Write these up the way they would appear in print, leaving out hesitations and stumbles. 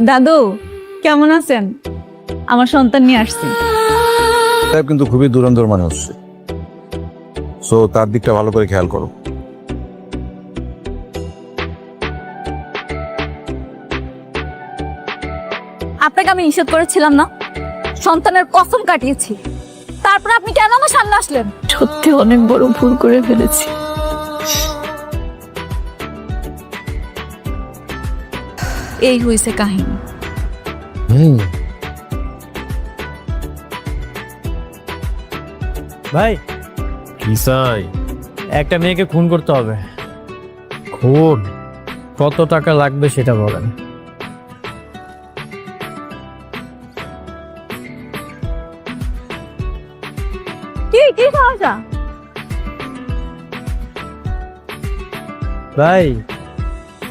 দাদু কেমন আছেন? আমার সন্তান নিয়ে আসছি। সাহেব কিন্তু খুবই দুরন্তর মানুষ, সো তার দিকটা ভালো করে খেয়াল করো। আপনাকে আমি নিষেধ করেছিলাম না? সন্তানের কসম কাটিয়েছি, তারপর আপনি কেন আমার সামনে আসলেন? সত্যি অনেক বড় ভুল করে ফেলেছি। এই হইছে কাহিনী। ভাই কি চাই? একটা মেয়েকে খুন করতে হবে। খুন? কত টাকা লাগবে সেটা বলেন। কি কি সমস্যা? ভাই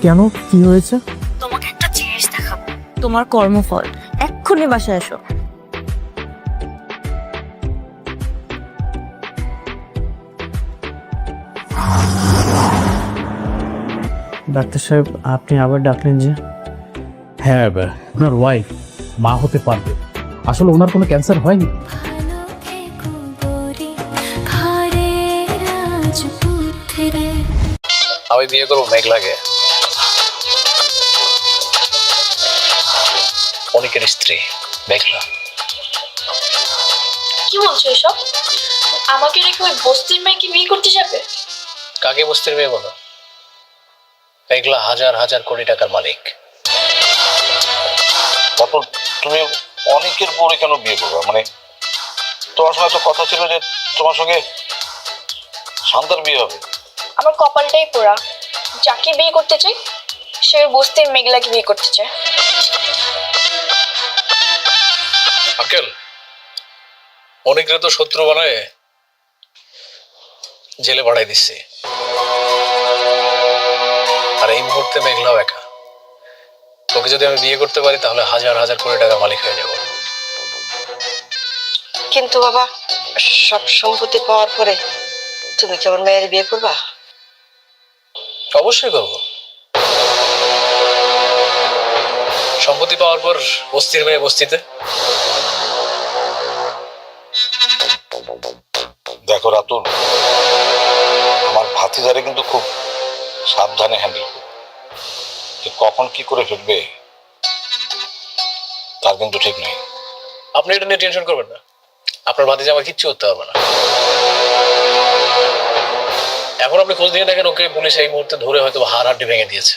কেন, কি হয়েছে? তোমাকে একটা জিনিস দেখাবো, তোমার কর্মফল। এক্ষুনি বাসায় এসো। ডাক্তার সাহেব, আপনি আবার ডাকলেন যে? হ্যাঁ, ওনার ওয়াইফ মা হতে পারবে। আসলে ওনার কোনো ক্যান্সার হয়নি। আমি বিয়ে করবো মেঘলাকে, অনিকের স্ত্রী মেঘলা। কি বলছো এসব? আমাকে রেখে ওই বস্তির মেয়েকে বিয়ে করতে যাবে? কাকে বস্তির মেয়ে বলো? মেঘলা হাজার হাজার কোটি টাকার মালিক। তারপর তুমি অনেকের পরে কেন বিয়ে করবে? মানে তোমার সঙ্গে তো কথা ছিল যে তোমার সঙ্গে শান্তার বিয়ে হবে। আমার কপালটাই পোড়া, যাকে বিয়ে করতে চাই সে ওই বস্তির মেঘলাকে বিয়ে করতে চায়। আঙ্কেল, অনেকের তো শত্রু বানায় জেলে পাঠাই দিচ্ছে, আর এই মুহূর্তে মেঘলাও একা। তোকে যদি আমি বিয়ে করতে পারি তাহলে হাজার হাজার কোটি টাকার মালিক হয়ে যাবো। কিন্তু বাবা, সব সম্পত্তি পাওয়ার পরে তুমি কি আমার মেয়ের বিয়ে করবা? অবশ্যই করবো। সম্পত্তি পাওয়ার পর বস্তির মেয়ে বস্তিতে। দেখো রাতুল, আমার ভাতিজারে কিন্তু খুব সাবধানে হ্যান্ডেল করবে। যে কখন কি করে ফেলবে তার কিন্তু ঠিক নেই। আপনি এটা নিয়ে টেনশন করবেন না, আপনার ভাতিজা আমার কিচ্ছু করতে হবে না। এখন আপনি খোঁজ নিয়ে দেখেন, ওকে পুলিশ এই মুহূর্তে ধরে হয়তো হাড় হাড্ডি ভেঙে দিয়েছে।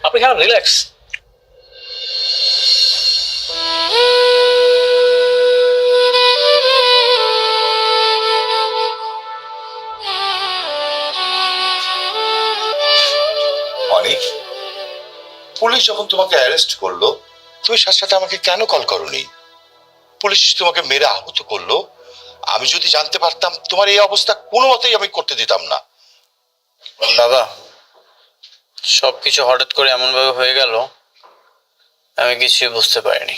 আপনি খারাপ রিল্যাক্স। অনেক, পুলিশ যখন তোমাকে অ্যারেস্ট করলো তুমি সাথে সাথে আমাকে কেন কল করোনি? পুলিশ তোমাকে মেরে আহত করলো, আমি যদি জানতে পারতাম তোমার এই অবস্থা কোনো মতেই আমি করতে দিতাম না। দাদা, সবকিছু হঠাৎ করে এমন ভাবে হয়ে গেল, আমি কিছুই বুঝতে পারিনি।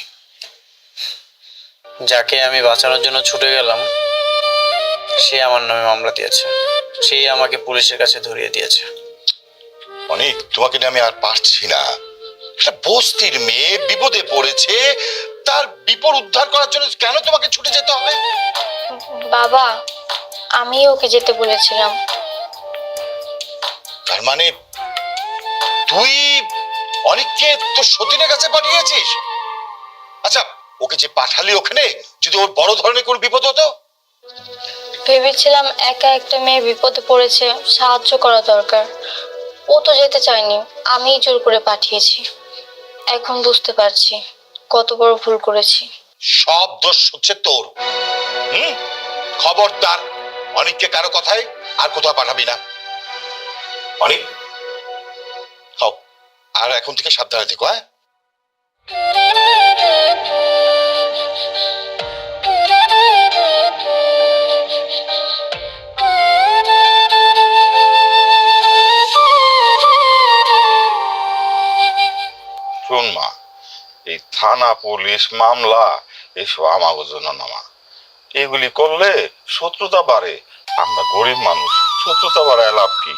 যাকে আমি বাঁচানোর জন্য ছুটে গেলাম সে আমার নামে মামলা দিয়েছে, সেই আমাকে পুলিশের কাছে ধরিয়ে দিয়েছে। অনেক, তোমাকে নিয়ে আমি আর পারছি না। একটা বস্তির মেয়ে বিপদে পড়েছে, তার বিপদ উদ্ধার করার জন্য কেন তোমাকে ছুটে যেতে হবে? বাবা, আমি ওকে যেতে বলেছিলাম। তার মানে তুই অনেককে তোর সতীনের কাছে পাঠিয়েছিস? আচ্ছা, ওকে যে পাঠালি ওখানে যদি ওর বড় ধরনের কোন বিপদ হতো? ভেবেছিলাম একা একটা মেয়ে বিপদে পড়েছে, সাহায্য করা দরকার। ও তো যেতে চায়নি, আমিই জোর করে পাঠিয়েছি। এখন বুঝতে পারছি কত বড় ভুল করেছি। সব দোষ হচ্ছে তোর। খবরদার অনেককে কারো কথায় আর কোথাও পাঠাবি না। অনেক, হও, আর এখন থেকে সাবধানে থেকো। হ্যাঁ, শোন মা, এই থানা পুলিশ মামলা এসব আমাগো জন্য নামা। এগুলি করলে শত্রুতা বাড়ে। আমরা গরিব মানুষ, শত্রুতা বাড়ায় লাভ কি?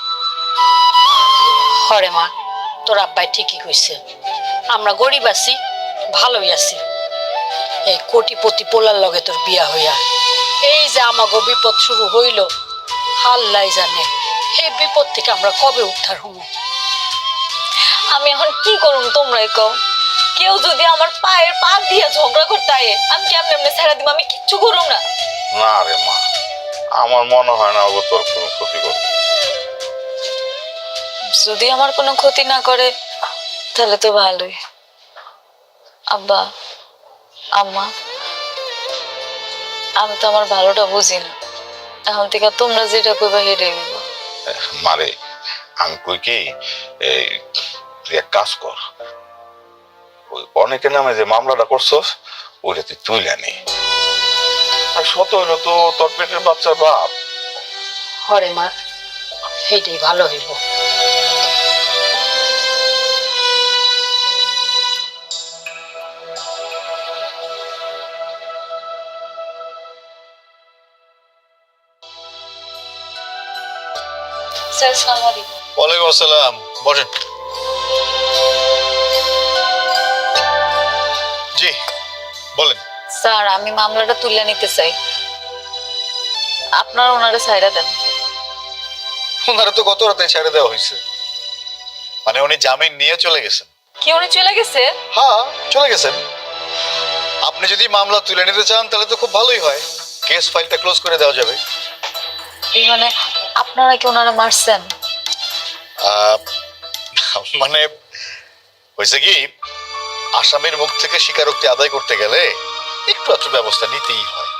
হরে মা, তোর আব্বাই ঠিকই কইছে। আমরা গরিব আছি, ভালোই আছি। এই কোটিপতি পোলার লগে তোর বিয়া হইয়া এই যে আমাগো বিপদ শুরু হইল, আল্লাহ জানে এই বিপদ থেকে আমরা কবে উদ্ধার হব। আমি এখন কি করুম তোমরাই কও? কেউ যদি আমার পায়ের পা দিয়ে ঝগড়া করতে আয়ে, আমি কেমনে এমনি ছেড়ে দিব? আমি কিচ্ছু করুম না। না রে মা, আমার মনে হয় না ও তোর কোনো ক্ষতি করবে। যদি আমার কোনো ক্ষতি না করে তাহলে তো ভালোই। আব্বা, আম্মা, আমি তো আমার ভালোটা বুঝি না। এখন থেকে তোমরা যেটা কইবা হেঁটে দিব। মারে, আমি কই কি, তুই এক কাজ কর, ওই অনেকের নামে যে মামলাটা করছস ওইটা তুই তুইলে নে। আর শত হইলো তো তোর পেটের বাচ্চার বাপ। হরে মা, সেইটাই ভালো হইব। স্যার, আসসালামু আলাইকুম। ওয়ালাইকুম আসসালাম, বসেন। জি বলেন। স্যার, আমি মামলাটা তুলে নিতে চাই। আপনারা ওনারে ছাইড়া দেন। ওনারা তো গত রাতে ছেড়ে দেওয়া হয়েছে, মানে উনি জামিন নিয়ে চলে গেছেন। কি উনি চলে গেছে? হ্যাঁ চলে গেছেন। আপনি যদি মামলা তুলে নিতে চান তাহলে তো খুব ভালোই হয়, কেস ফাইলটা ক্লোজ করে দেওয়া যাবে। এই মানে আপনারা কি ওনারা মারছেন? মানে হয়েছে কি, আসামির মুখ থেকে স্বীকারোক্তি আদায় করতে গেলে একটু একটু ব্যবস্থা নিতেই হয়।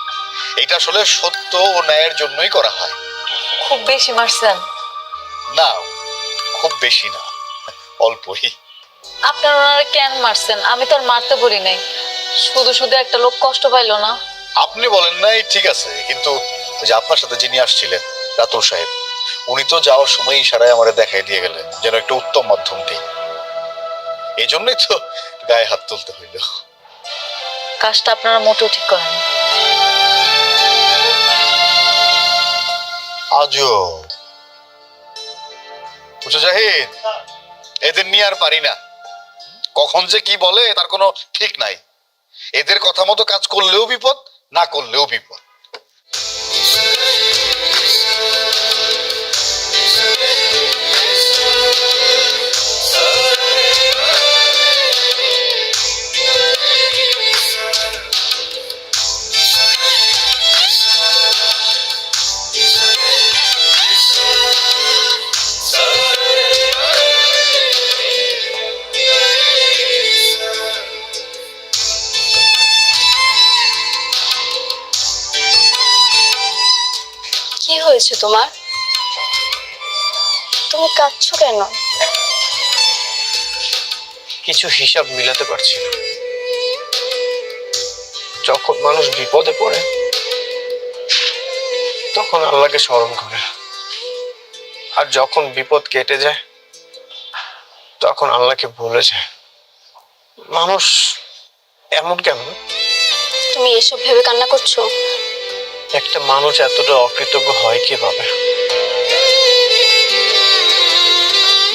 এটা আসলে সত্য ও ন্যায়ের জন্যই করা হয়। খুব বেশি মারছেন? না, খুব বেশি না, অল্পই। আপনারা ওনারা কেন মারছেন? আমি তো আর মারতে বলি নাই, শুধু শুধু একটা লোক কষ্ট পাইলো না। আপনি বলেন নাই ঠিক আছে, কিন্তু ওই যে আপনার সাথে যিনি আসছিলেন রাতুল সাহেব, উনি তো যাওয়ার সময় ইশারায় আমারে দেখাই দিয়ে গেলেন যেন একটা উত্তম মাধ্যম দিই। এই জন্যই তো গায়ে হাত তুলতে হইল। কাজটা আপনারা মোটেও ঠিক করেন। আজও বুঝো জাহিদ, এদের নিয়ে আর পারি না। কখন যে কি বলে তার কোনো ঠিক নাই। এদের কথা মতো কাজ করলেও বিপদ, না করলেও বিপদ। কি হয়েছে তোমার? তুমি কাঁদছো কেন? কিছু হিসাব মিলাতে পারছি না। যখন মানুষ বিপদে পড়ে তখন আল্লাহকে স্মরণ করে, আর যখন বিপদ কেটে যায় তখন আল্লাহকে ভুলে যায়। মানুষ এমন কেন? তুমি এসব ভেবে কান্না করছো? একটা মানুষ এতটা অকৃতজ্ঞ হয় কিভাবে?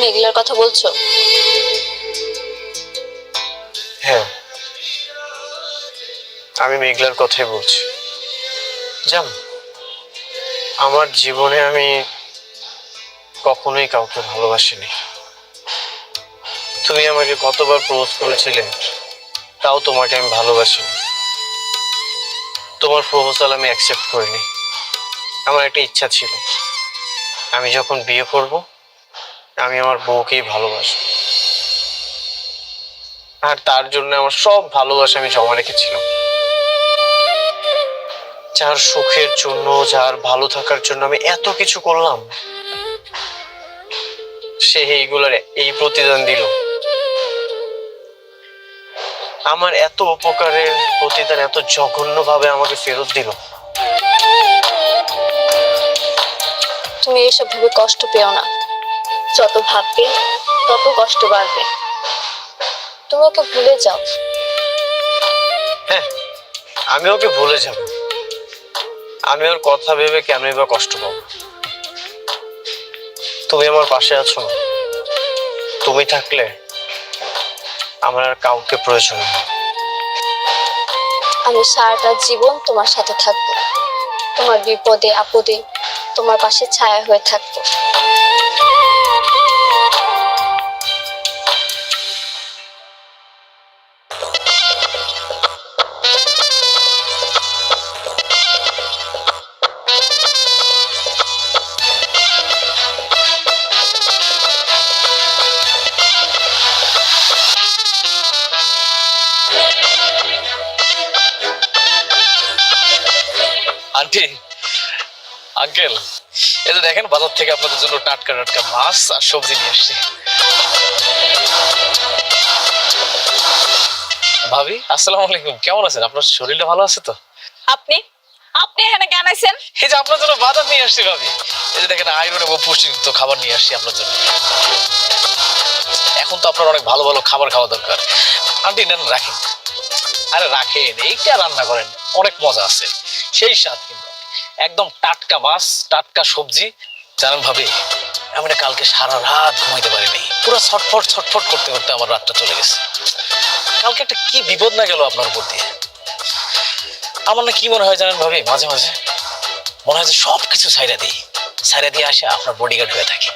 মেঘলার কথা বলছো? হ্যাঁ, আমি মেঘলার কথাই বলছি। জানো, আমার জীবনে আমি কখনোই কাউকে ভালোবাসিনি। তুমি আমাকে কতবার প্রপোজ করেছিলে, তাও তোমাকে আমি ভালোবাসিনি। তোমার প্রপোজাল আমি অ্যাকসেপ্ট করিনি। আমার একটা ইচ্ছা ছিল, আমি যখন বিয়ে করব আমি আমার বউকেই ভালোবাসবো, আর তার জন্য আমার সব ভালোবাসা আমি জমা রেখেছিলাম। যার সুখের জন্য, যার ভালো থাকার জন্য আমি এত কিছু করলাম, সে এইগুলোর এই প্রতিদান দিল। আমার এত উপকারের প্রতিদান এত জঘন্যভাবে আমাকে ফেরত দিল। তুমি এসব ভেবে কষ্ট পেও না, যত ভাববে তত কষ্ট বাড়বে। তুমি ওকে ভুলে যাও। হ্যাঁ, আমি ওকে ভুলে যাব। আমি ওর কথা ভেবে কেনই বা কষ্ট পাবো? তুমি আমার পাশে আছো না? তুমি থাকলে আমার আর কাউকে প্রয়োজন নেই। আমি সারাটা জীবন তোমার সাথে থাকবো, তোমার বিপদে আপদে তোমার পাশে ছায়া হয়ে থাকবো। আন্টি, আঙ্কেল, এই যে দেখেন বাজার থেকে আপনাদের জন্য টাটকা টাটকা মাছ আর সবজি নিয়ে এসেছি। ভাবি, আসসালামু আলাইকুম, কেমন আছেন? আপনার শরীরটা ভালো আছে তো? আপনি আপনি এখানে কেন আইছেন? এই যে আপনার জন্য বাজার নিয়ে আসছি ভাবি। এই যে দেখেন আয়রন এবং পুষ্টিযুক্ত খাবার নিয়ে আসছি আপনার জন্য। এখন তো আপনার অনেক ভালো ভালো খাবার খাওয়া দরকার। আন্টি নেন, রাখেন। আরে রাখেন, এইটা রান্না করেন, অনেক মজা আছে, সেই স্বাদ কিন্তু। একদম টাটকা মাছ, টাটকা সবজি। জানেন ভাবি, আমি না কালকে সারা রাত ঘুমাইতে পারিনি, পুরো ছটফট ছটফট করতে করতে আমার রাতটা চলে গেছে। কালকে একটা কি বিপদ না গেল আপনার উপর দিয়ে। আমার না কি মনে হয় জানেন ভাবি, মাঝে মাঝে মনে হয় যে সবকিছু ছাইরা দিয়ে আসে আপনার বডিগার্ড হয়ে থাকে।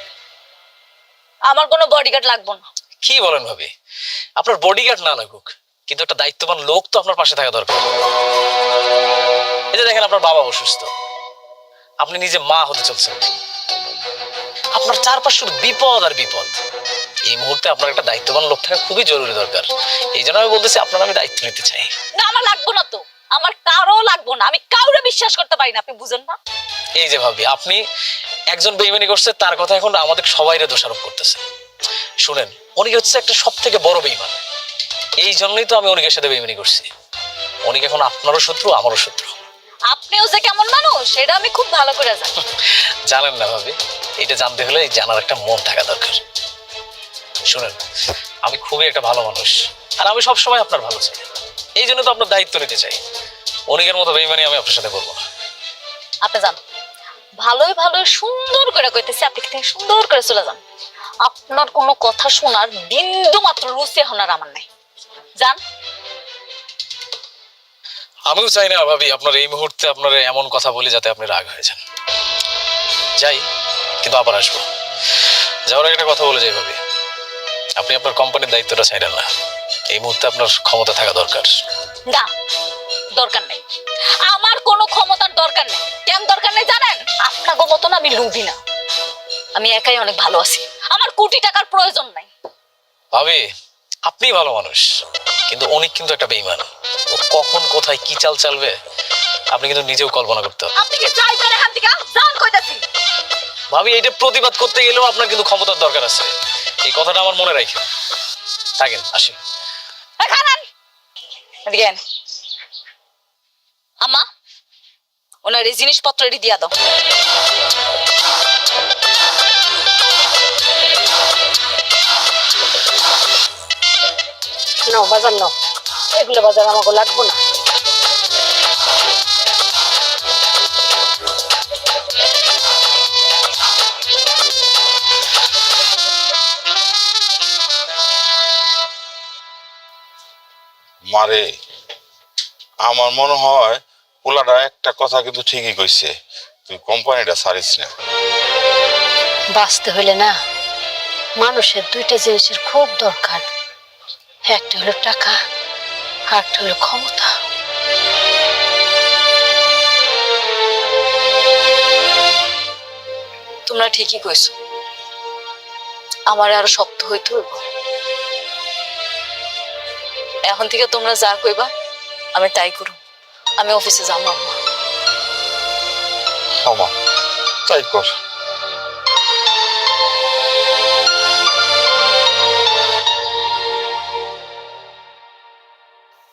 আমার কোনো বডিগার্ড লাগবে না। কি বলেন ভাবি? আপনার বডিগার্ড না লাগুক, কিন্তু একটা দায়িত্ববান লোক তো আপনার পাশে থাকা দরকার। এই যে দেখেন আপনার বাবা অসুস্থ, আপনি নিজে মা হতে চলছেন, আপনার চারপাশে শুধু বিপদ আর বিপদ। এই মুহূর্তে আপনার একটা দায়িত্ববান লোক থাকা খুবই জরুরি দরকার। এই জন্য আমি বলতেছি আপনার আমি দায়িত্ব নিতে চাই। না, আমার লাগবে না তো, আমার কারো লাগবে না। আমি কাউরে বিশ্বাস করতে পারি না, আপনি বুঝেন না? এই যে ভাবি, আপনি একজন বেইমানি করছে, তার কথা এখন আমাদের সবাইরে দোষারোপ করতেছে। শুনেন, উনি হচ্ছে একটা সব থেকে বড় বেইমান। এই জন্যই তো আমি অনিকের সাথে বেইমানি করছি। অনিক এখন আপনারও শত্রু, আমারও শত্রু। আপনিও যে কেমন মানুষ সেটা আমি খুব ভালো করে জানি। জানেন না ভাবি, এটা জানতে হলে জানার একটা মন থাকা দরকার। শুনেন, আমি খুবই একটা ভালো মানুষ, আর আমি সবসময় আপনার ভালো চাই। এই জন্য তো আপনার দায়িত্ব নিতে চাই। অনিকের মতো বেইমানি আমি আপনার সাথে করবো না। আপনি যান, ভালোই ভালোই সুন্দর করে কইতেছি, আপনি থেকে সুন্দর করে চলে যান। আপনার কোনো কথা শোনার বিন্দু মাত্র রুচি এখন আর আমার নাই। যান। আমিও চাই না ভাবি আপনার এই মুহূর্তে আপনার এমন কথা বলে যাতে আপনি রাগ হয়ে যান। যাই, কিন্তু আবার আসবো। যাওয়ার আগে একটা কথা বলে যাই ভাবি, আপনি আপনার কোম্পানির দায়িত্বটা ছাইলেন না। এই মুহূর্তে আপনার ক্ষমতা থাকা দরকার। না, দরকার নেই, আমার কোনো ক্ষমতার দরকার নেই। কেন দরকার নেই জানেন? আপনাকে মতন আমি লুবি না, আমি একাই অনেক ভালো আছি, আমার কোটি টাকার প্রয়োজন নাই। ভাবি, আপনি ভালো মানুষ, কিন্তু অনেক কিন্তু একটা বেইমান। ও কখন কোথায় কি চাল চালবে আপনি কিন্তু নিজেও কল্পনা করতে হবে। আপনি কি যাইবেন এখান থেকে? যান কইতাছি। ভাবি, এটা প্রতিবাদ করতে গেলেও আপনার কিন্তু ক্ষমতার দরকার আছে, এই কথাটা আমার মনে রাখেন। থাকেন, আসি। আম্মা, ওনার এই জিনিসপত্র এটি দিয়া দাও। নাও বাজার নাও, এগুলো বাজার আমাকে লাগবো না। মারে, আমার মনে হয় পোলাটা একটা কথা কিন্তু ঠিকই কইছে, তুই কোম্পানিটা ছাড়িস না। বাঁচতে হইলে না মানুষের দুইটা জিনিসের খুব দরকার, একটা হলো টাকা আর একটা হলো ক্ষমতা। তোমরা ঠিকই কইছো, আমার আরো শক্ত হইতে হইব। এখন থেকে তোমরা যা কইবা আমি তাই করব। আমি অফিসে যাবো। আম্মা, তাই কর।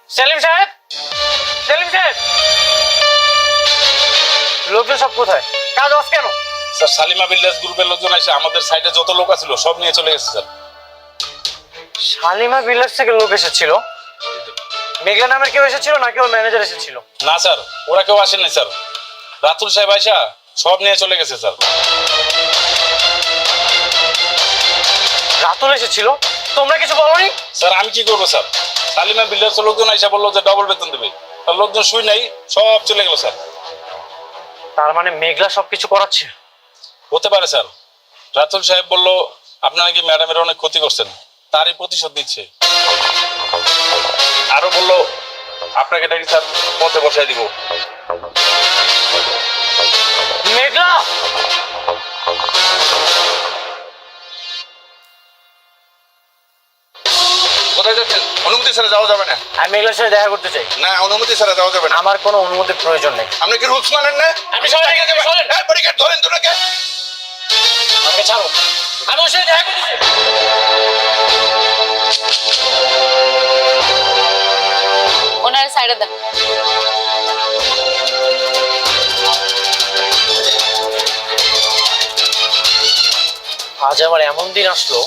সেলিম সাহেব, সেলিম সাহেব, লোকজন সব কোথায়? কাজ আজ কেন? স্যার, সালিমা বিল্ডার্স গ্রুপের লোকজন এসে আমাদের সাইডে যত লোক ছিল সব নিয়ে চলে গেছে স্যার। শালিমা বিল্ডার্স থেকে লোক এসেছিল? মেঘলা নামের কেউ এসেছিল নাকি ওর ম্যানেজার এসেছিল? না স্যার, ওরা কেউ আসেনি স্যার। রাতুল সাহেব আইসা সব নিয়ে চলে গেছে স্যার। রাতুল এসেছিল? তোমরা কিছু বলোনি? স্যার আমি কি করবো স্যার? সালিমা বিল্ডার্স লোকজন আইসা বললো যে ডবল বেতন দেবে, তার লোকজন শুই নাই, সব চলে গেল স্যার। তার মানে মেঘলা সবকিছু করাচ্ছে? হতে পারে স্যার। রাতুল সাহেব বললো আপনারা নাকি ম্যাডামের অনেক ক্ষতি করছেন, তারই প্রতিশোধ নিচ্ছে। আরো বললো আপনাকে নাকি স্যার পথে বসাই দিব। মেঘলা! কোথায় যাচ্ছেন? অনুমতি ছাড়া যাওয়া যাবে না। আমি মেঘলার সাথে দেখা করতে চাই। না, অনুমতি ছাড়া যাওয়া যাবে না। আমার কোনো অনুমতির প্রয়োজন নেই। আপনি কি রুলস মানেন না? আপনি সবাই পরীক্ষা ধরেন তো নাকি? আমাকে ছাড়ো, আমি ওর সাথে দেখা করতে চাই। ওনার সাইডে দেন। আজ আমার এমন দিন আসলো,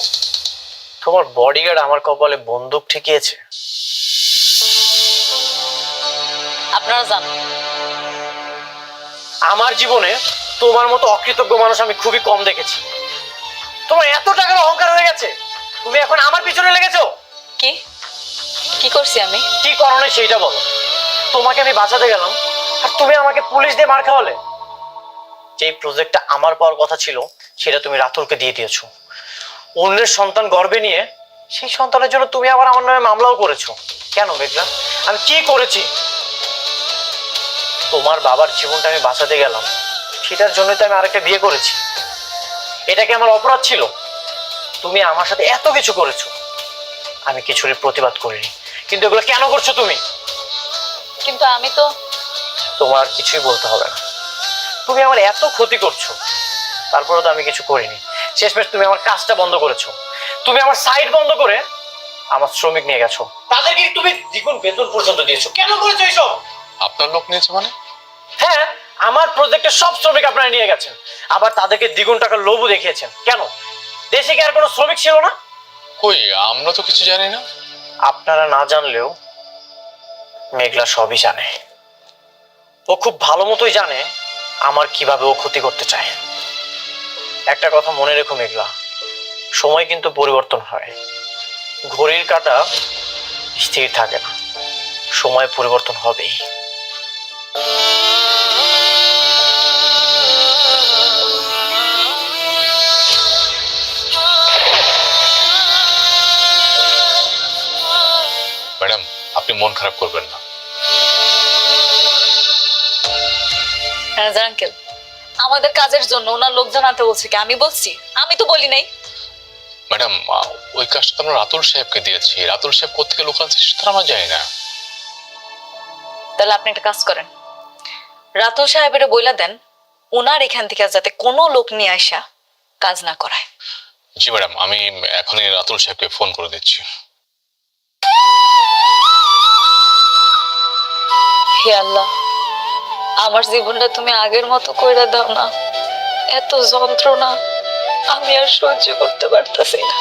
তোমার বডিগার্ড আমার কপালে বন্দুক ঠেকিয়েছে। আপনারা যান। আমার জীবনে তোমার মতো অকৃতজ্ঞ মানুষ আমি খুবই কম দেখেছি। তোমার এত টাকার অহংকার হয়ে গেছে, তুমি এখন আমার পিছনে লেগেছো। কি কি করছি আমি? কি কারণে সেইটা বলো। তোমাকে আমি বাঁচাতে গেলাম আর তুমি আমাকে পুলিশ দিয়ে মার খাওয়ালে। যেই প্রজেক্টটা আমার পাওয়ার কথা ছিল সেটা তুমি রাতুলকে দিয়ে দিয়েছো। অন্যের সন্তান গর্ভে নিয়ে সেই সন্তানের জন্য তুমি আবার আমার নামে মামলাও করেছো। কেন মেঘলা, আমি কি করেছি? তোমার বাবার জীবনটা আমি বাঁচাতে গেলাম, সেটার জন্যই তো আমি আরেকটা বিয়ে করেছি। এটা কি আমার অপরাধ ছিল? তুমি আমার সাথে এত কিছু করেছো, আমি কিছুরই প্রতিবাদ করিনি, কিন্তু এগুলো কেন করছো তুমি? কিন্তু আমি তো তোমার কিছুই বলতে হবে না। তুমি আমার এত ক্ষতি করছো, তারপরে তো আমি কিছু করিনি। শেষমেশ তুমি আমার কাজটা বন্ধ করেছো। তুমি আমার সাইট বন্ধ করে আমার শ্রমিক নিয়ে গেছো, তাদেরকে তুমি দ্বিগুণ বেতন পর্যন্ত দিয়েছো। কেন করেছো এইসব? আপনার লোক নিয়েছে মানে? হ্যাঁ, আমার প্রজেক্টের সব শ্রমিক আপনারা নিয়ে গেছেন, আবার তাদেরকে দ্বিগুণ টাকার লোভও দেখিয়েছেন। কেন? দেশে কি আর কোনো শ্রমিক ছিল না? কই, আমরা তো কিছু জানি না। আপনারা না জানলেও মেঘলা সবই জানে। ও খুব ভালো মতোই জানে আমার কিভাবে ও ক্ষতি করতে চায়। একটা কথা মনে রেখো মেঘলা, সময় কিন্তু পরিবর্তন হয়, ঘড়ির কাঁটা স্থির থাকে না, সময় পরিবর্তন হবেই। ম্যাডাম, আপনি মন খারাপ করবেন না। ম্যানেজার আঙ্কেল, আমাদের কাজের জন্য ওনার লোকজন আনতে বলছে কি? আমি বলছি? আমি তো বলি নাই। ম্যাডাম, ওই কাজটা তো আমরা রাতুল সাহেবকে দিয়েছি। রাতুল সাহেব কোথেকে লোক আনছে সেটা আমরা জানি না। তাহলে আপনি একটা কাজ করেন, রাতুল সাহেবের বইলা দেন ওনার এখান থেকে যাতে কোনো লোক নিয়ে আসা কাজ না করায়। জি ম্যাডাম, আমি এখনই রাতুল সাহেবকে ফোন করে দিচ্ছি। হে আল্লাহ, আমার জীবনটা তুমি আগের মতো কইরা দাও না। এত যন্ত্রণা আমি আর সহ্য করতে পারতেছি না।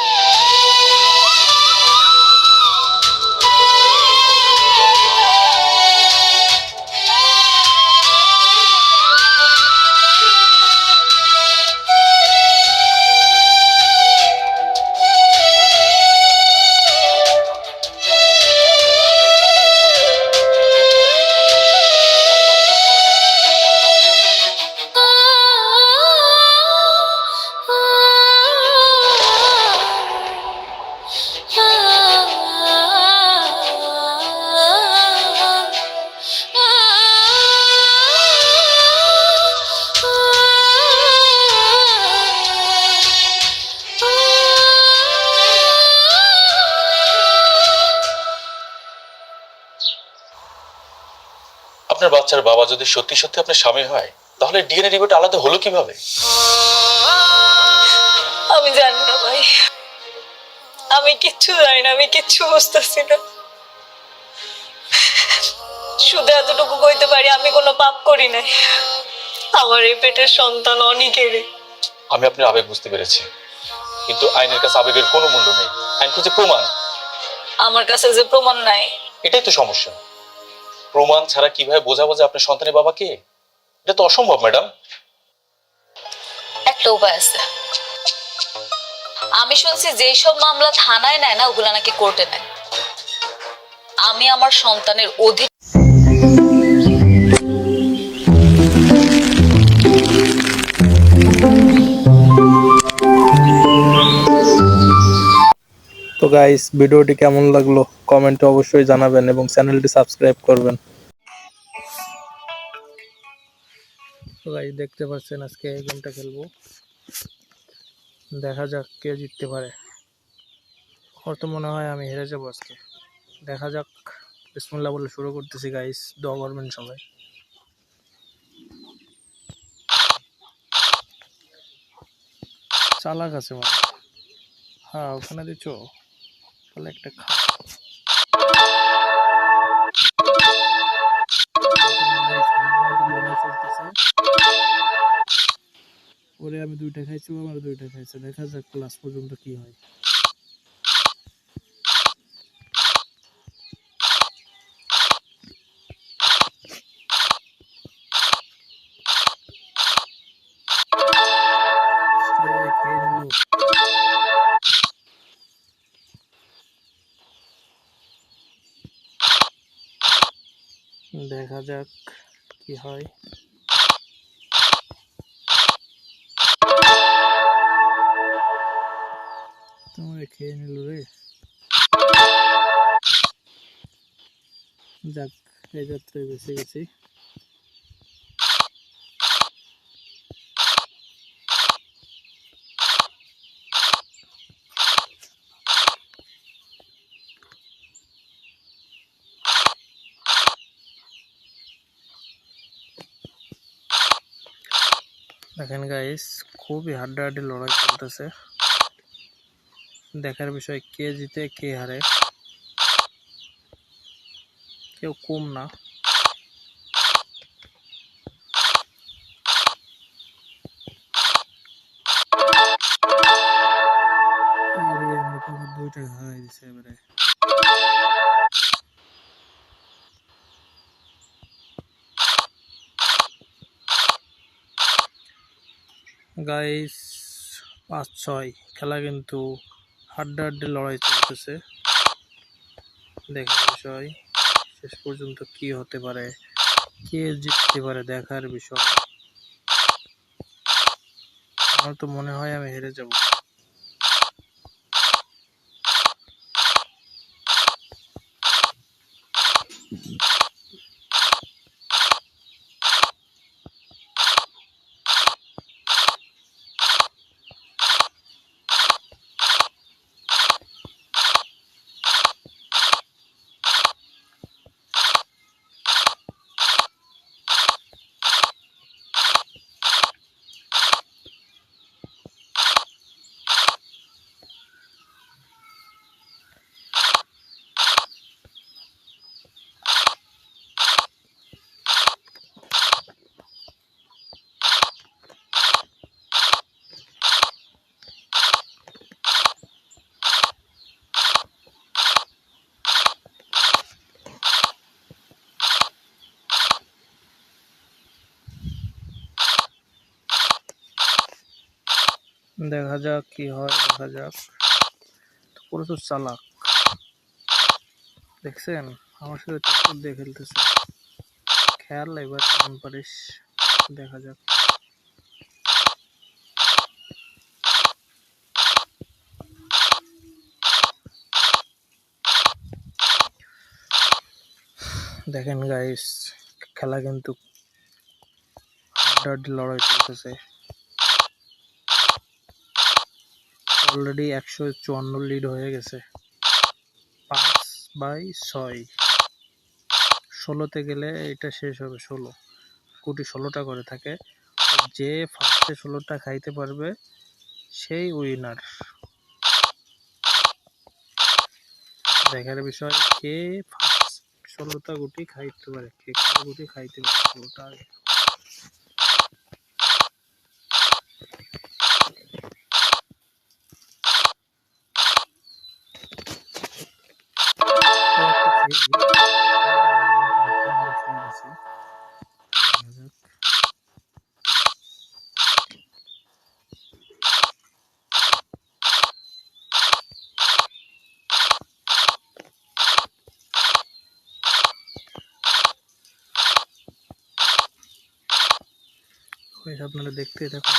আপনার বাচ্চার বাবা যদি সত্যি সত্যি আপনার স্বামী হয়, তাহলে ডিএনএ রিপোর্ট আলাদা হলো কিভাবে? আমি জানি না ভাই, আমি কিচ্ছু জানি না, আমি কিচ্ছু বুঝতেছি না। শুধু এতটুকু কইতে পারি আমি কোনো পাপ করি নাই। আমার এই পেটের সন্তান অনেকের। আমি আপনার আবেগ বুঝতে পেরেছি, কিন্তু আইনের কাছে আবেগের কোনো মূল্য নেই। আইন খুঁজে প্রমাণ। আমার কাছে যে প্রমাণ নাই। এটাই তো সমস্যা। প্রমাণ ছাড়া কিভাবে বোঝাবো যে আপনার সন্তানের বাবা কে? এটা তো অসম্ভব ম্যাডাম। একটা উপায় আছে। আমি শুনছি যেই সব মামলা থানায় নেয় না ওগুলা নাকি কোর্টে নেয়। আমি আমার সন্তানের অধিক তো গাইস, ভিডিওটি কেমন লাগলো কমেন্টে অবশ্যই জানাবেন এবং চ্যানেলটি সাবস্ক্রাইব করবেন। তো গাইস, দেখতে পাচ্ছেন আজকে এই গেমটা খেলবো, দেখা যাক কে জিততে পারে। আমার তো মনে হয় আমি হেরে যাবো আজকে, দেখা যাক। বিসমিল্লাহ বলে শুরু করতেছি গাইস, দোয়া করবেন সবাই। চালাক আছে মানে, হ্যাঁ ওখানে দিচ্ছ তাহলে একটা খা। ওরে আমি দুইটা খাইছি, ও আমার দুইটা খাইছে, দেখা যাক লাস্ট পর্যন্ত কি হয়। খেয়ে নিল। দেখা যাক কি হয়। তোমারে খেয়ে নিল রে। যাক, এই যাত্রায় বেঁচে গেছি। দেখেন গাইস, খুবই হাড্ডাহাড্ডি লড়াই চলতেছে। দেখার বিষয় কে জিতে কে হারে, কেউ কম না। দুইটা হারাই দিছে এবারে। গাইস 5-6 খেলা কিন্তু হাড্ডাহাড্ডি লড়াই চলতেছে। দেখার বিষয় শেষ পর্যন্ত কি হতে পারে, কে জিততে পারে দেখার বিষয়। আমার তো মনে হয় আমি হেরে যাব। দেখা যাক কি হয়, দেখা যাক। প্রচুর চালাক, দেখছেন আমার সাথে টক্কর দিয়ে খেলতেছে। খেয়াল এবার কেমন পারিস, দেখা যাক। দেখেন গাইস, খেলা কিন্তু হাড্ডাহাড্ডি লড়াই চলতেছে। অলরেডি 154 লিড হয়ে গেছে। 5/6 16তে গেলে এটা শেষ হবে। 16 কোটি 16টা করে থাকে, যে ফার্স্টে 16টা খাইতে পারবে সেই উইনার। দেখার বিষয় কে ফার্স্ট 16টা গুটি খাইতে পারে, কে কার গুটি খাইতে পারে 16টা আগে। গাইস আপনারা দেখতেই থাকুন।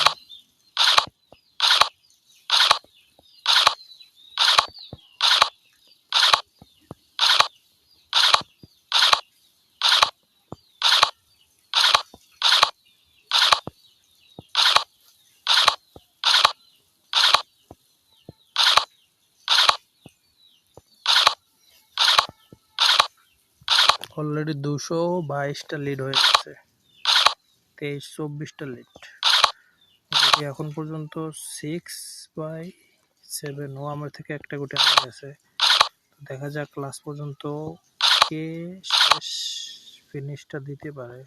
অলরেডি 222টা লিড হয়ে গেছে, 23-24টা লিড। এখন পর্যন্ত 6/7, ও আমার থেকে একটা গুটি হয়ে গেছে। দেখা যাক লাস্ট পর্যন্ত কে শেষ ফিনিশটা দিতে পারে।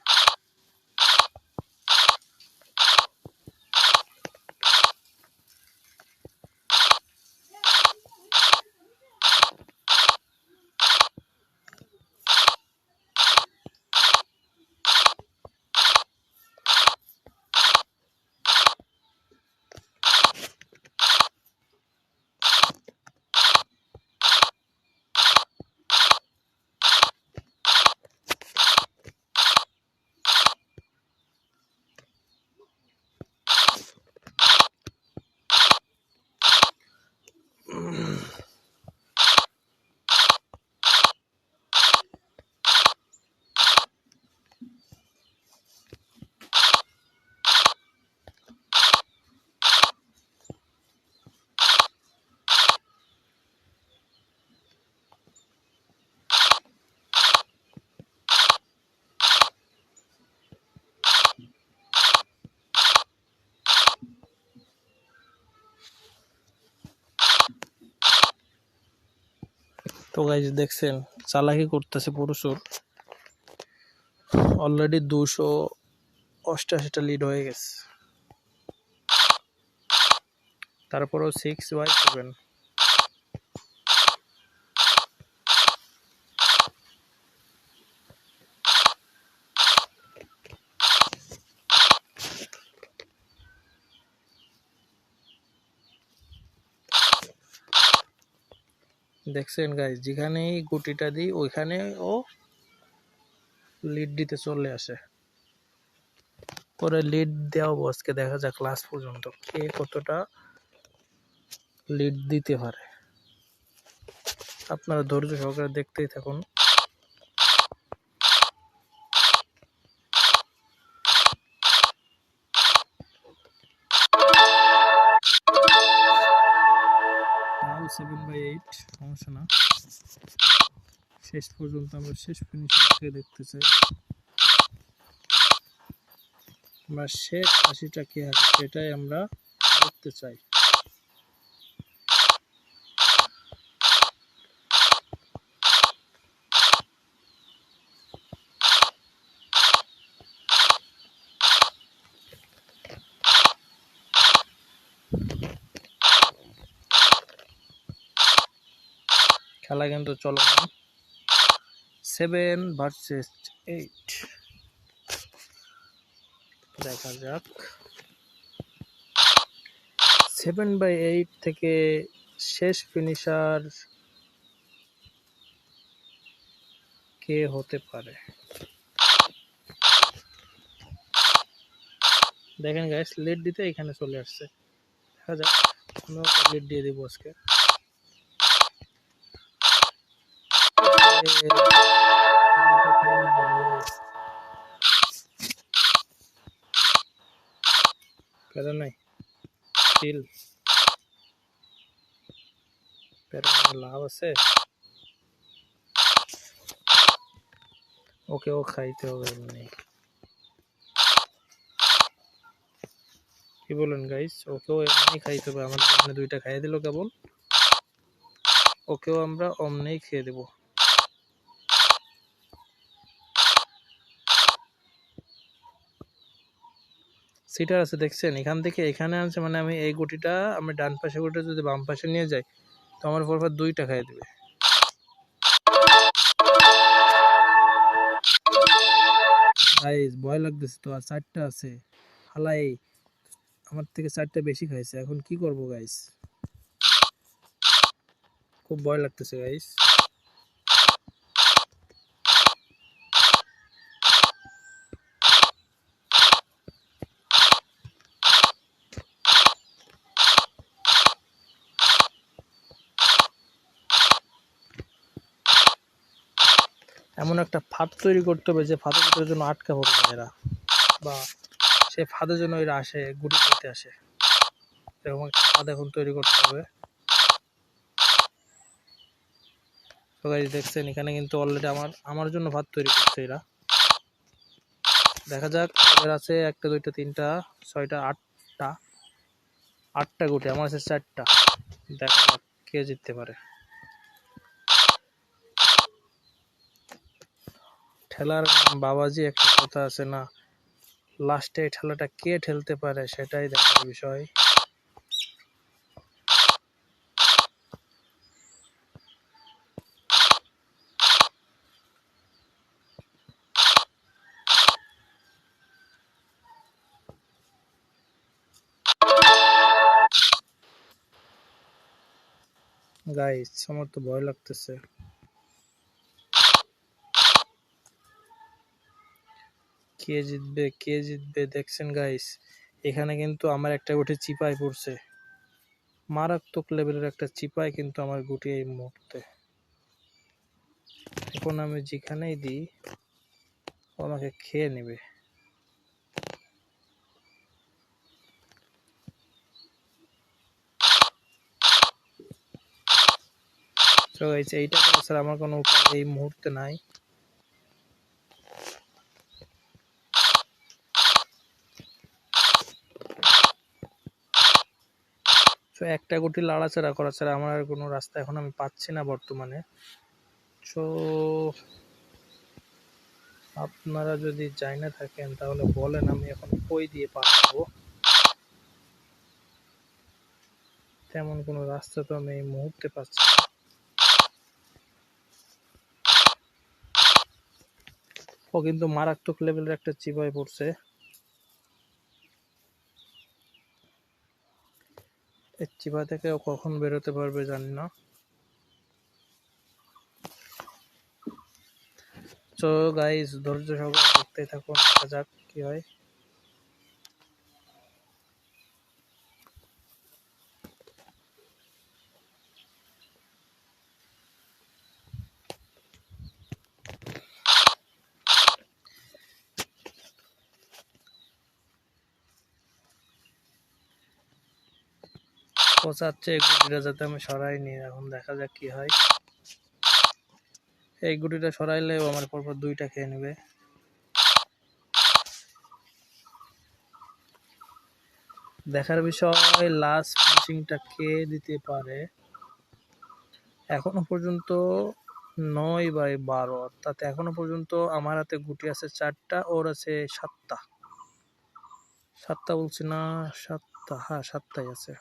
তো গাইজ দেখছেন চালাকি করতেছে প্রচুর। অলরেডি 288টা লিড হয়ে গেছে, তারপরেও 6/7। দেখছেন গাইজ, যেখানেই গুটিটা দিই ওইখানে ও লিড দিতে চলে আসে। পরে লিড দেওয়া বসকে দেখা যাক লাস্ট পর্যন্ত কে কতটা লিড দিতে পারে। আপনারা ধৈর্য সহকারে দেখতেই থাকুন। নাও 7/8, সমস্যা না। শেষ পর্যন্ত আমরা শেষ ফিনিশিংটা দেখতে চাই। আমরা শেষ 80টা কি আছে সেটাই আমরা দেখতে চাই। খেলা কিন্তু চলমান, 7 ভার্সেস 8। দেখা যাক 7/8 থেকে শেষ ফিনিশার কে হতে পারে। দেখেন গাইস, লিড দিতে এখানে চলে আসছে। দেখা যাক, আমরা লিড দিয়ে দিব আজকে। প্যারা নাই, স্টিল প্যারা লাভ আছে। ওকে ও খাইতে হবে এমনি, কি বলেন গাইস? ওকেও এমনি খাইতে হবে। আমাদের এখানে 2টা খাইয়ে দিল কেবল, ওকেও আমরা অমনেই খেয়ে দেব। সিটার আছে দেখছেন, এখান থেকে এখানে আনছে, মানে আমি এই গুটিটা আমি ডান পাশে গুটিটা যদি বাম পাশে নিয়ে যাই তো আমার পরপর 2টা খাইয়ে দেবে। গাইস ভয় লাগতেছে তো, আর 4টা আছে। হালাই আমার থেকে 4টা বেশি খাইছে, এখন কি করব গাইস? খুব ভয় লাগতেছে গাইস। এমন একটা ফাঁদ তৈরি করতে হবে যে ফাঁদের ভিতরে জন্য আটকা পড়বে এরা, বা সে ফাঁদের জন্য এরা আসে, গুটি করতে আসে। এরকম একটা ফাঁদ এখন তৈরি করতে হবে। তো গাইস দেখছেন এখানে কিন্তু অলরেডি আমার জন্য ফাঁদ তৈরি করছে এরা। দেখা যাক এদের আছে 1 2 3 4 6 8টা গুটি, আমার আছে 4টা। দেখা যাক কে জিততে পারে। ঠেলার বাবাজি একটা কথা আছে না, লাস্টে এই ঠেলাটা কে ঠেলতে পারে সেটাই দেখার বিষয়। গাইস আমার তো ভয় লাগতেছে। কে জিতবে দেখছেন গাইস, এখানে কিন্তু আমার একটা গুটি চিপায় পড়ছে, মারাত্মক লেভেলের একটা চিপায় কিন্তু আমার গুটি এই মুহূর্তে। এখন আমি যেখানেই দিই ও আমাকে খেয়ে নেবে। তো গাইস এইটা করে স্যার আমার কোনো উপায় এই মুহূর্তে নাই। তো একটা গুটি লাড়াচাড়া করা ছাড়া আমার আর কোনো রাস্তা এখন আমি পাচ্ছি না বর্তমানে। তো আপনারা যদি জানা থাকেন তাহলে বলেন আমি এখন কই দিয়ে পারবো। তেমন কোনো রাস্তা তো আমি এই মুহূর্তে পাচ্ছি না। ও কিন্তু মারাত্মক লেভেলের একটা চিপায় পড়ছে। এই চিপা থেকে ও কখন বেরোতে পারবে জানি না। তো গাইস ধৈর্য সহকারে দেখতে থাকুন, দেখা যাক কি হয়। ও চাচ্ছে এই গুটিটা যাতে আমি সরাই নিই, এখন দেখা যাক কি হয়। এই গুটিটা সরাইলে ও আমার পরপর 2টা খেয়ে নেবে। দেখার বিষয় লাস্ট ফিনিশিংটা কে দিতে পারে। এখনো পর্যন্ত 9/12, অর্থাৎ এখনো পর্যন্ত আমার হাতে গুটি আছে 4টা, ওর আছে 7টা। 7টা বলছি না, 7টা, হ্যাঁ 7টাই আছে।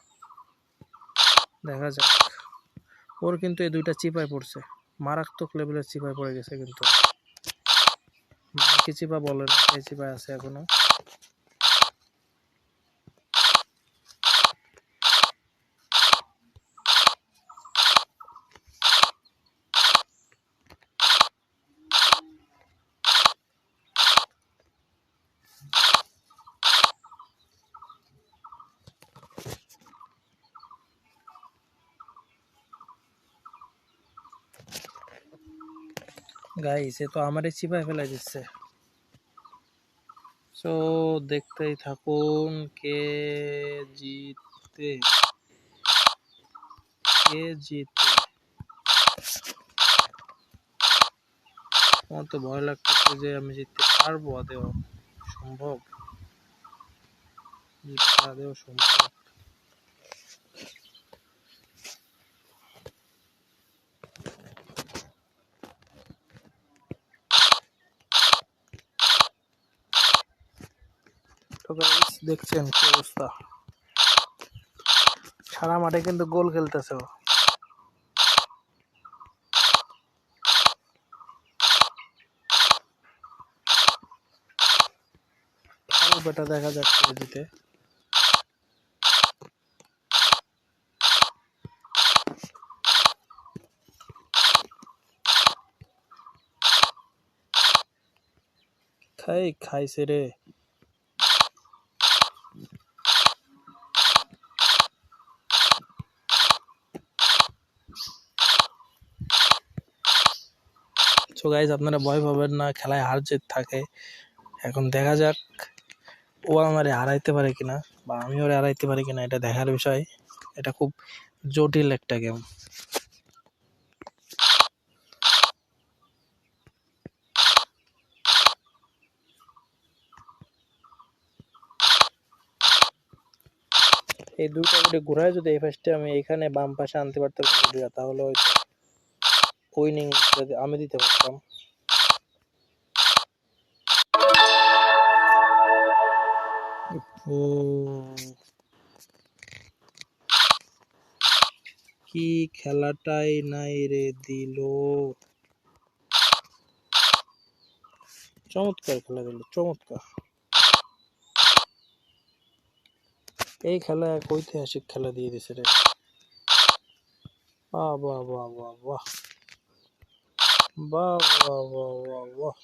দেখা যাক। ওর কিন্তু এই 2টা চিপায় পড়ছে, মারাত্মক লেভেলের চিপায় পড়ে গেছে কিন্তু। কি চিপা বলেন, এই চিপায় আছে এখনো। গাইস এ তো আমারই চিপায় ফেলে দিচ্ছে। সো দেখতেই থাকুন কে জিতে। আমার তো ভয় লাগতেছে যে আমি জিততে পারবো আদেও, সম্ভব জিততে আদেও সম্ভব। তো গাইস দেখছেন কি অবস্থা, সারা মাঠে কিন্তু গোল খেলতেছে ও। বেটা দেখা যাচ্ছে জিতে। খাইছে রে। সো গাইজ আপনারা ভয় পাবেন না, খেলায় হার জিত থাকে। এখন দেখা যাক ও আমারে হারাইতে পারে কিনা বা আমি ওরে হারাইতে পারি কিনা, এটা দেখার বিষয়। এটা খুব জটিল একটা গেম। এই দুইটা গুটি ঘুরায় যদি এই ফার্স্টে আমি এখানে বাম পাশে আনতে পারতাম গুটিটা, তাহলে হয়তো উইনিং আমি দিতে পারতাম। ও কি খেলাটাই নাই রে দিল, চমৎকার খেলা দিল, চমৎকার। এই খেলা এক ঐতিহাসিক খেলা দিয়ে দিছে রে। বাহ বাহ বাহ বাহ বাহ বাহ বাহ বাহ বাহ বাহ।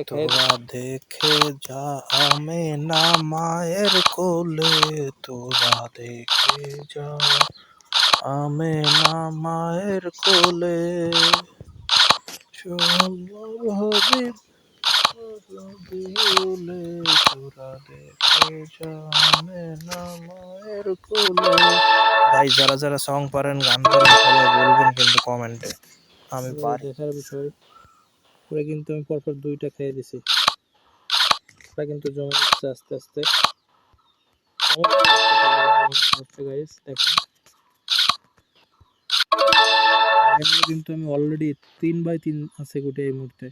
তোরা দেখে যা আমি না মায়ের কোলে, তোরা দেখে যা আমি না মায়ের কোলে, তোরা দেখে যা আমি না মায়ের কোলে। ভাই যারা যারা সং পারেন, গান পারেন, সবাই বলবেন কিন্তু কমেন্টে। আমি পারি। দেখার বিষয় পরে কিন্তু আমি পরপর দুইটা খেয়ে দিছি, ওটা কিন্তু জমে যাচ্ছে আস্তে আস্তে। গাইস দেখেন কিন্তু আমি অলরেডি 3/3 আছে গুটি এই মুহূর্তে।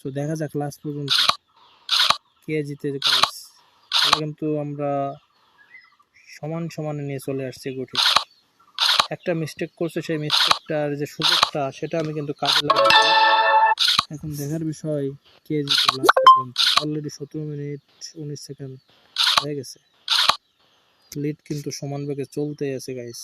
তো দেখা যাক লাস্ট পর্যন্ত কে জিতে। গাইস তাহলে কিন্তু আমরা সমান সমানে নিয়ে চলে আসছি গুটি। একটা মিস্টেক করছে, সেই মিস্টেকটার যে সুযোগটা সেটা আমি কিন্তু কাজে লাগাচ্ছি। এখন দেখার বিষয় কে জিতে লাস্ট পর্যন্ত। অলরেডি 17 মিনিট 19 সেকেন্ড হয়ে গেছে, লিড কিন্তু সমান বেগে চলতেই আছে গাইস।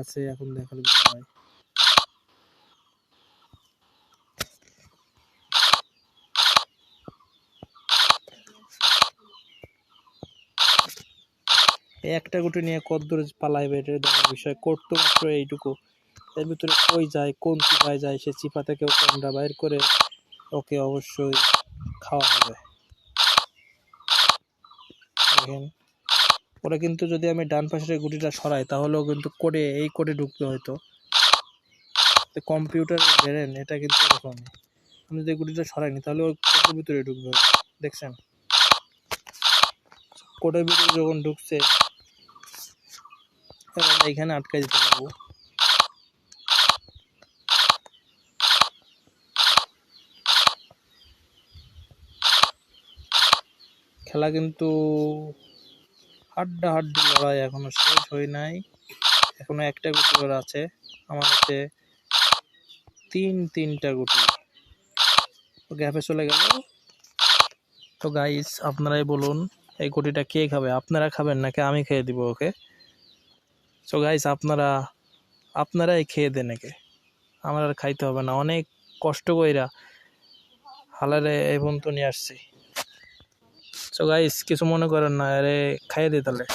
আছে এখন দেখার বিষয়। একটা গুটি নিয়ে কতদূর পালাইবে এটা দেখার বিষয়। করতো মাত্র এইটুকু, এর ভিতরে কই যায়, কোন চিপায় যায়, সে চিপা থেকে ওকে আমরা বাইর করে ওকে অবশ্যই খাওয়া হবে। দেখেন ওরা কিন্তু যদি আমি ডান পাশের গুটিটা সরাই তাহলেও কিন্তু কোডে, এই কোডে ঢুকবে হয়তো। কম্পিউটার বেরেন এটা কিন্তু এরকম, আমি যদি গুটিটা সরাইনি তাহলে ওই কোডের ভিতরে ঢুকবে। দেখছেন কোডের ভিতরে যখন ঢুকছে আমরা এখানে আটকাই দিতে পারবো। খেলা কিন্তু হাড্ডাহাড্ডি লড়াই, এখনো শেষ হয় নাই। এখনো একটা গুটি করে আছে, আমার কাছে তিনটা গুটি গ্যাপে চলে গেল। তো গাইস আপনারাই বলুন এই গুটিটা কে খাবে? আপনারা খাবেন নাকি আমি খেয়ে দিব ওকে? তো গাইস আপনারাই খেয়ে দেন একে, আমার আর খাইতে হবে না। অনেক কষ্ট কইরা হালারে এই পর্যন্ত নিয়ে আসছি। তো গাইস কিছু মনে করেন না, আরে খাইয়ে দিই তাহলে।